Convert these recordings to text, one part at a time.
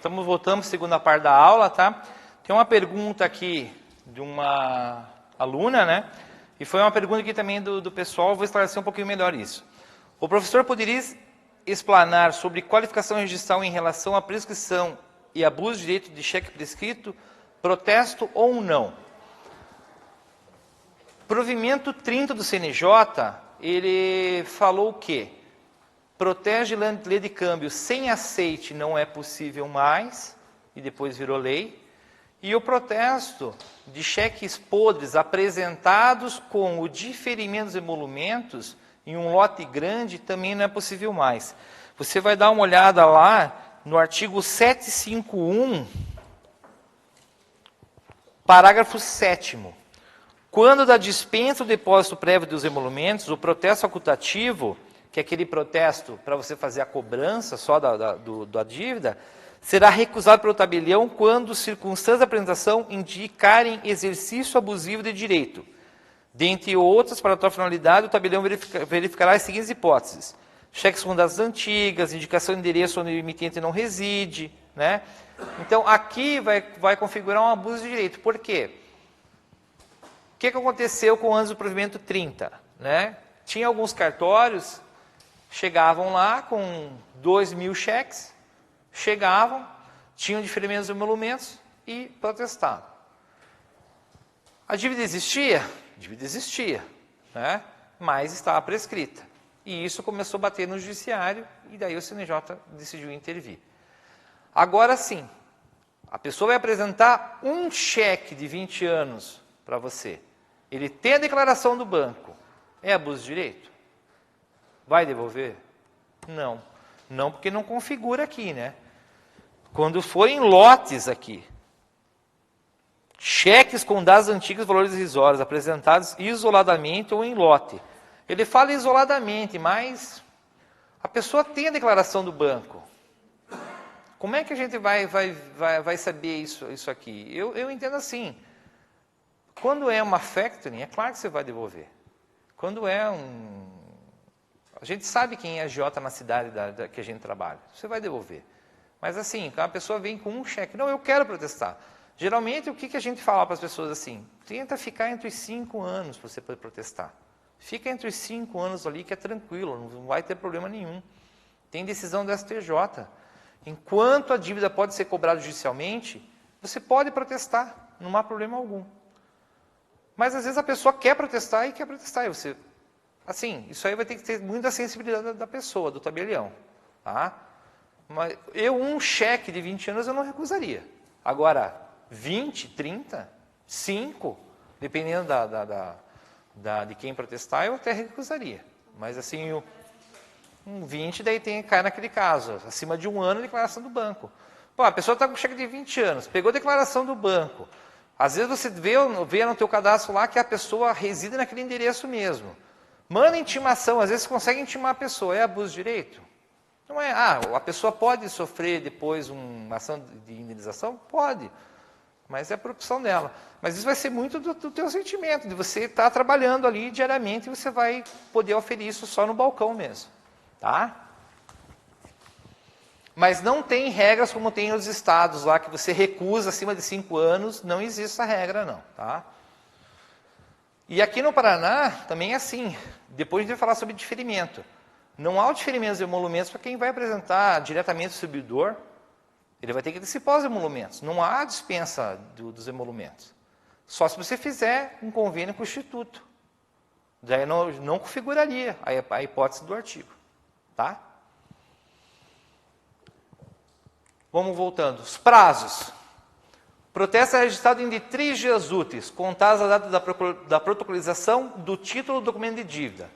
Voltamos à segunda parte da aula, tá? Tem uma pergunta aqui de uma aluna, né? E foi uma pergunta aqui também do pessoal, vou esclarecer um pouquinho melhor isso. O professor poderia explanar sobre qualificação e registração em relação à prescrição e abuso de direito de cheque prescrito, protesto ou não? Provimento 30 do CNJ, ele falou o quê? Protege lei de câmbio sem aceite não é possível mais, e depois virou lei. E o protesto de cheques podres apresentados com o diferimento dos emolumentos em um lote grande também não é possível mais. Você vai dar uma olhada lá no artigo 751, parágrafo 7º. Quando da dispensa do depósito prévio dos emolumentos, o protesto facultativo, que é aquele protesto para você fazer a cobrança só da dívida, será recusado pelo tabelião quando circunstâncias da apresentação indicarem exercício abusivo de direito. Dentre outras, para tal finalidade, o tabelião verificará as seguintes hipóteses: cheques com datas antigas, indicação de endereço onde o emitente não reside, né? Então, aqui vai configurar um abuso de direito. Por quê? O que aconteceu com antes do provimento 30? Né? Tinha alguns cartórios, chegavam lá com 2.000 cheques, chegavam, tinham diferimentos de emolumentos e protestavam. A dívida existia? A dívida existia, né? Mas estava prescrita. E isso começou a bater no judiciário e daí o CNJ decidiu intervir. Agora sim, a pessoa vai apresentar um cheque de 20 anos para você. Ele tem a declaração do banco. É abuso de direito? Vai devolver? Não. Não, porque não configura aqui, né? Quando for em lotes aqui, cheques com dados antigos, valores irrisórios, apresentados isoladamente ou em lote. Ele fala isoladamente, mas a pessoa tem a declaração do banco. Como é que a gente vai saber isso aqui? Eu entendo assim. Quando é uma factoring, é claro que você vai devolver. Quando é a gente sabe quem é agiota na cidade que a gente trabalha. Você vai devolver. Mas assim, a pessoa vem com um cheque. Não, eu quero protestar. Geralmente, o que a gente fala para as pessoas assim? Tenta ficar entre os 5 anos para você poder protestar. Fica entre os 5 anos ali que é tranquilo, não vai ter problema nenhum. Tem decisão do STJ. Enquanto a dívida pode ser cobrada judicialmente, você pode protestar, não há problema algum. Mas às vezes a pessoa quer protestar e você, assim, isso aí vai ter que ter muita sensibilidade da pessoa, do tabelião, tá? Mas um cheque de 20 anos eu não recusaria. Agora, 20, 30, 5, dependendo de quem protestar, eu até recusaria. Mas assim, um 20 daí cai naquele caso, acima de 1 ano a declaração do banco. Pô, a pessoa está com cheque de 20 anos, pegou a declaração do banco. Às vezes você vê no teu cadastro lá que a pessoa reside naquele endereço mesmo. Manda intimação, às vezes você consegue intimar a pessoa. É abuso de direito? Não é. A pessoa pode sofrer depois uma ação de indenização? Pode. Mas é por opção dela. Mas isso vai ser muito do teu sentimento, de você estar trabalhando ali diariamente e você vai poder oferir isso só no balcão mesmo. Tá? Mas não tem regras como tem nos estados lá, que você recusa acima de 5 anos, não existe essa regra não, tá? E aqui no Paraná também é assim, depois a gente vai falar sobre diferimento. Não há o diferimento dos emolumentos para quem vai apresentar diretamente ao distribuidor, ele vai ter que antecipar os emolumentos, não há dispensa dos emolumentos. Só se você fizer um convênio com o Instituto, daí não configuraria a hipótese do artigo, tá? Vamos voltando. Os prazos. Protesto é registrado em de 3 dias úteis, contados a data da protocolização do título do documento de dívida.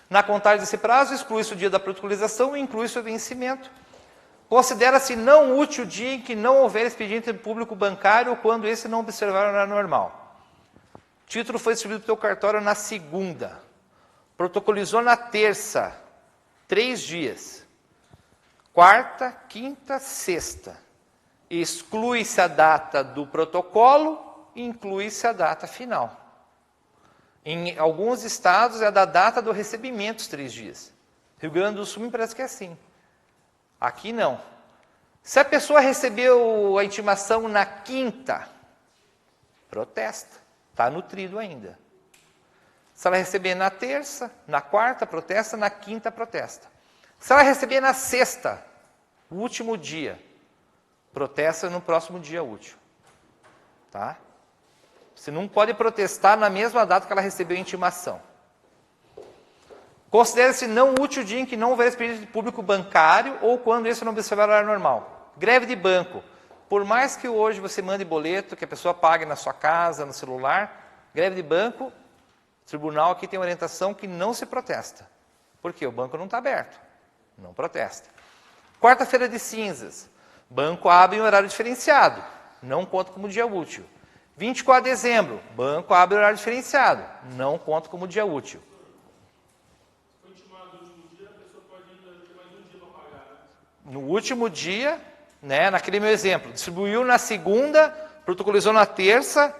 Na contagem desse prazo, exclui-se o dia da protocolização e inclui-se o vencimento. Considera-se não útil o dia em que não houver expediente público bancário ou quando esse não observar o horário normal. O título foi distribuído pelo cartório na segunda. Protocolizou na terça, 3 dias. Quarta, quinta, sexta. Exclui-se a data do protocolo e inclui-se a data final. Em alguns estados é da data do recebimento, os 3 dias. Rio Grande do Sul me parece que é assim. Aqui não. Se a pessoa recebeu a intimação na quinta, protesta. Está nutrido ainda. Se ela receber na terça, na quarta, protesta, na quinta, protesta. Se ela receber na sexta, o último dia, protesta no próximo dia útil. Tá? Você não pode protestar na mesma data que ela recebeu a intimação. Considere-se não útil o dia em que não houver expediente público bancário ou quando esse não observar o horário normal. Greve de banco. Por mais que hoje você mande boleto, que a pessoa pague na sua casa, no celular, greve de banco, o tribunal aqui tem orientação que não se protesta. Por quê? O banco não está aberto. Não protesta. Quarta-feira de cinzas. Banco abre em horário diferenciado. Não conta como dia útil. 24 de dezembro. Banco abre em horário diferenciado. Não conta como dia útil. No último dia, né, naquele meu exemplo, distribuiu na segunda, protocolizou na terça,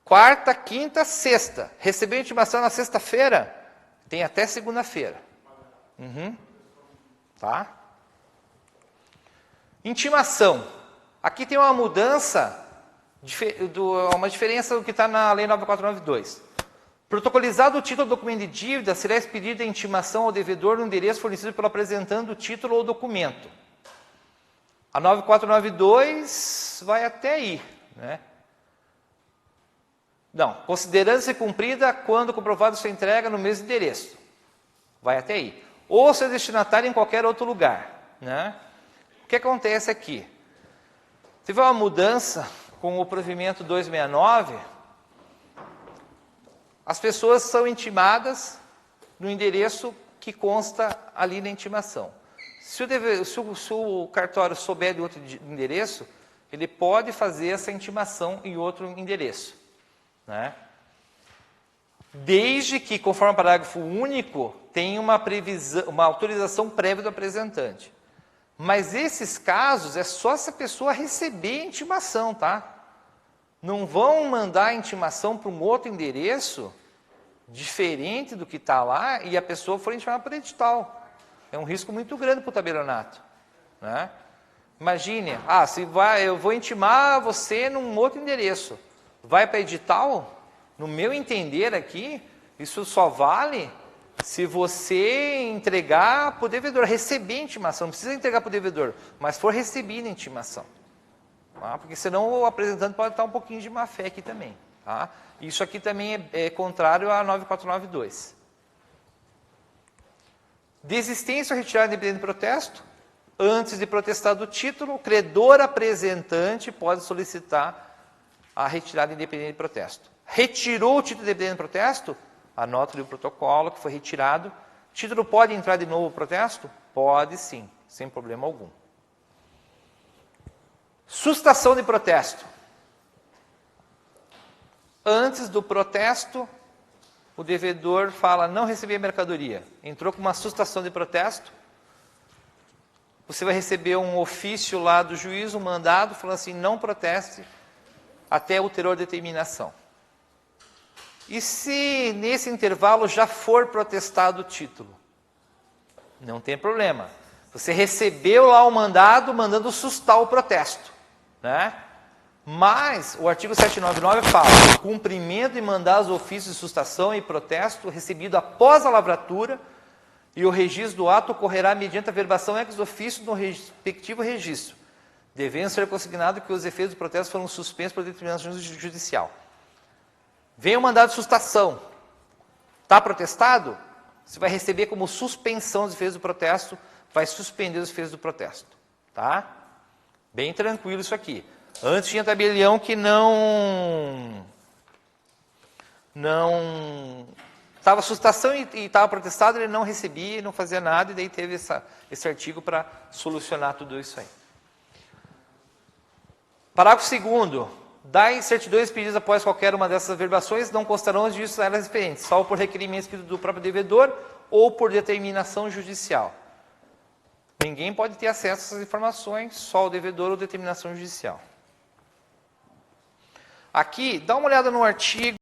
quarta, quinta, sexta. Recebeu a intimação na sexta-feira, tem até segunda-feira. Tá? Intimação. Aqui tem uma mudança, uma diferença do que está na Lei 9492. Protocolizado o título do documento de dívida, será expedida a intimação ao devedor no endereço fornecido pelo apresentando o título ou documento. A 9492 vai até aí, né? Não, considerando-se cumprida quando comprovada sua entrega no mesmo endereço. Vai até aí. Ou seu destinatário em qualquer outro lugar, né? O que acontece aqui? Teve uma mudança com o provimento 269. As pessoas são intimadas no endereço que consta ali na intimação. Se o cartório souber de outro endereço, ele pode fazer essa intimação em outro endereço, né? Desde que, conforme o parágrafo único, tenha uma autorização prévia do apresentante. Mas esses casos é só se a pessoa receber a intimação, tá? Não vão mandar a intimação para um outro endereço diferente do que está lá e a pessoa for intimada por edital. É um risco muito grande para o tabelionato, né? Imagine, eu vou intimar você num outro endereço. Vai para edital? No meu entender aqui, isso só vale se você entregar para o devedor, receber a intimação. Não precisa entregar para o devedor, mas for recebida a intimação. Tá? Porque senão o apresentante pode estar um pouquinho de má fé aqui também. Tá? Isso aqui também é contrário à 9492. Desistência ou retirada independente de protesto. Antes de protestar do título, o credor apresentante pode solicitar a retirada independente de protesto. Retirou o título independente de protesto? Anota ali o protocolo que foi retirado. O título pode entrar de novo no protesto? Pode sim, sem problema algum. Sustação de protesto. Antes do protesto, o devedor fala, não recebi a mercadoria. Entrou com uma sustação de protesto. Você vai receber um ofício lá do juiz, um mandado, falando assim, não proteste até ulterior determinação. E se nesse intervalo já for protestado o título? Não tem problema. Você recebeu lá o mandado, mandando sustar o protesto, né? Mas o artigo 799 fala, cumprimento e mandados ofícios de sustação e protesto recebido após a lavratura e o registro do ato ocorrerá mediante a verbação ex officio no respectivo registro, devendo ser consignado que os efeitos do protesto foram suspensos por determinação judicial. Vem o mandado de sustação. Está protestado? Você vai receber como suspensão dos efeitos do protesto, vai suspender os efeitos do protesto. Tá? Bem tranquilo isso aqui. Antes tinha tabelião que não estava sustação e estava protestado, ele não recebia e não fazia nada, e daí teve esse artigo para solucionar tudo isso aí. Parágrafo 2º. Das certidões pedidas após qualquer uma dessas averbações, não constarão os registros elas referentes, salvo por requerimento escrito do próprio devedor ou por determinação judicial. Ninguém pode ter acesso a essas informações, só o devedor ou determinação judicial. Aqui, dá uma olhada no artigo